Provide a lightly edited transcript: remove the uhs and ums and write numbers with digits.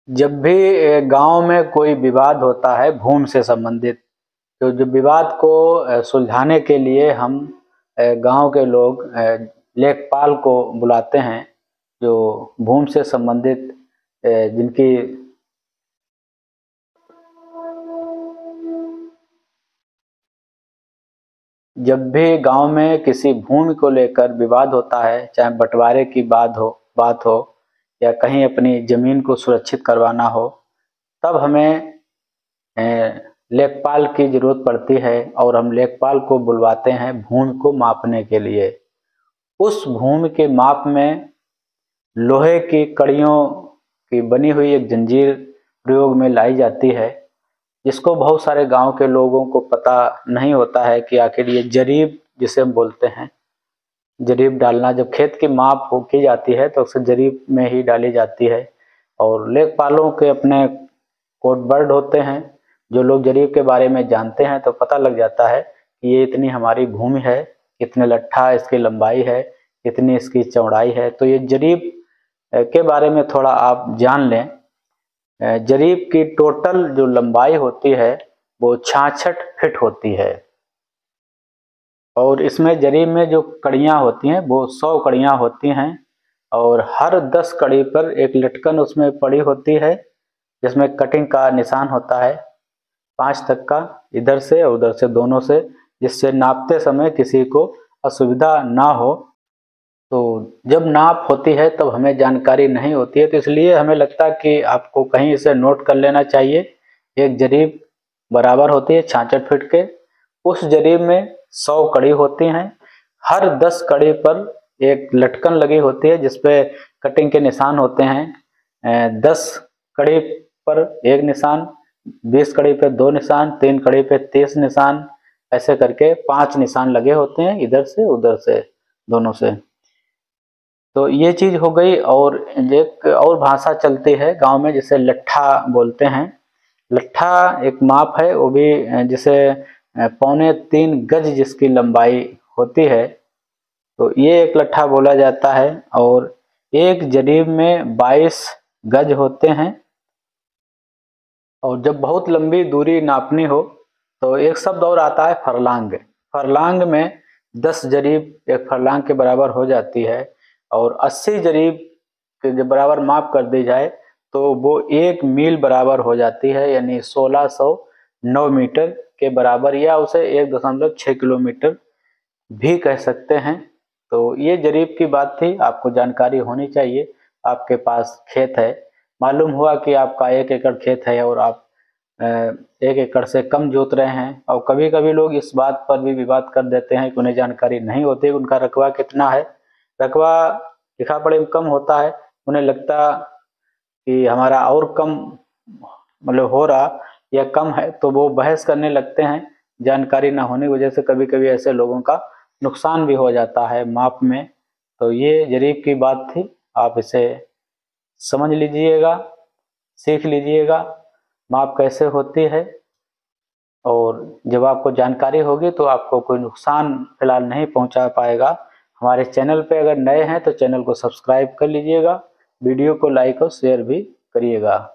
जब भी गांव में कोई विवाद होता है भूमि से संबंधित, तो जो विवाद को सुलझाने के लिए हम गांव के लोग लेखपाल को बुलाते हैं, जो भूमि से संबंधित जिनकी जब भी गांव में किसी भूमि को लेकर विवाद होता है, चाहे बंटवारे की बात हो या कहीं अपनी जमीन को सुरक्षित करवाना हो, तब हमें लेखपाल की जरूरत पड़ती है और हम लेखपाल को बुलवाते हैं भूमि को मापने के लिए। उस भूमि के माप में लोहे की कड़ियों की बनी हुई एक जंजीर प्रयोग में लाई जाती है, जिसको बहुत सारे गांव के लोगों को पता नहीं होता है कि आखिर ये जरीब जिसे हम बोलते हैं, जरीब डालना जब खेत की माप हो की जाती है तो अक्सर जरीब में ही डाली जाती है। और लेखपालों के अपने कोड वर्ड होते हैं, जो लोग जरीब के बारे में जानते हैं तो पता लग जाता है कि ये इतनी हमारी भूमि है, इतने लट्ठा इसकी लंबाई है, इतनी इसकी चौड़ाई है। तो ये जरीब के बारे में थोड़ा आप जान लें। जरीब की टोटल जो लंबाई होती है वो 66 फीट होती है और इसमें जरीब में जो कड़ियाँ होती हैं वो 100 कड़ियाँ होती हैं और हर 10 कड़ी पर एक लटकन उसमें पड़ी होती है, जिसमें कटिंग का निशान होता है 5 तक का, इधर से और उधर से दोनों से, जिससे नापते समय किसी को असुविधा ना हो। तो जब नाप होती है तब हमें जानकारी नहीं होती है, तो इसलिए हमें लगता है कि आपको कहीं इसे नोट कर लेना चाहिए। एक जरीब बराबर होती है 66 फीट के, उस जरीब में 100 कड़ी होती हैं, हर 10 कड़ी पर एक लटकन लगी होती है जिसपे कटिंग के निशान होते हैं। 10 कड़ी पर एक निशान, 20 कड़ी पे 2 निशान, 3 कड़ी पे 30 निशान, ऐसे करके 5 निशान लगे होते हैं इधर से उधर से दोनों से। तो ये चीज हो गई। और एक और भाषा चलती है गांव में जिसे लट्ठा बोलते हैं। लट्ठा एक माप है, वो भी जिसे 3.25 गज जिसकी लंबाई होती है, तो ये एक लट्ठा बोला जाता है। और एक जरीब में 22 गज होते हैं। और जब बहुत लंबी दूरी नापनी हो तो एक शब्द और आता है फरलांग। फरलांग में 10 जरीब एक फरलांग के बराबर हो जाती है और 80 जरीब के जब बराबर माप कर दी जाए तो वो 1 मील बराबर हो जाती है, यानी 1609 मीटर के बराबर, या उसे 1.6 किलोमीटर भी कह सकते हैं। तो ये जरीब की बात थी, आपको जानकारी होनी चाहिए। आपके पास खेत है, मालूम हुआ कि आपका 1 एकड़ खेत है और आप 1 एकड़ से कम जोत रहे हैं, और कभी कभी लोग इस बात पर भी विवाद कर देते हैं कि उन्हें जानकारी नहीं होती उनका रकबा कितना है। रकबा लिखा पढ़े में कम होता है, उन्हें लगता कि हमारा और कम मतलब हो रहा या कम है, तो वो बहस करने लगते हैं। जानकारी ना होने की वजह से कभी कभी ऐसे लोगों का नुकसान भी हो जाता है माप में। तो ये जरीब की बात थी, आप इसे समझ लीजिएगा, सीख लीजिएगा माप कैसे होती है। और जब आपको जानकारी होगी तो आपको कोई नुकसान फिलहाल नहीं पहुंचा पाएगा। हमारे चैनल पे अगर नए हैं तो चैनल को सब्सक्राइब कर लीजिएगा, वीडियो को लाइक और शेयर भी करिएगा।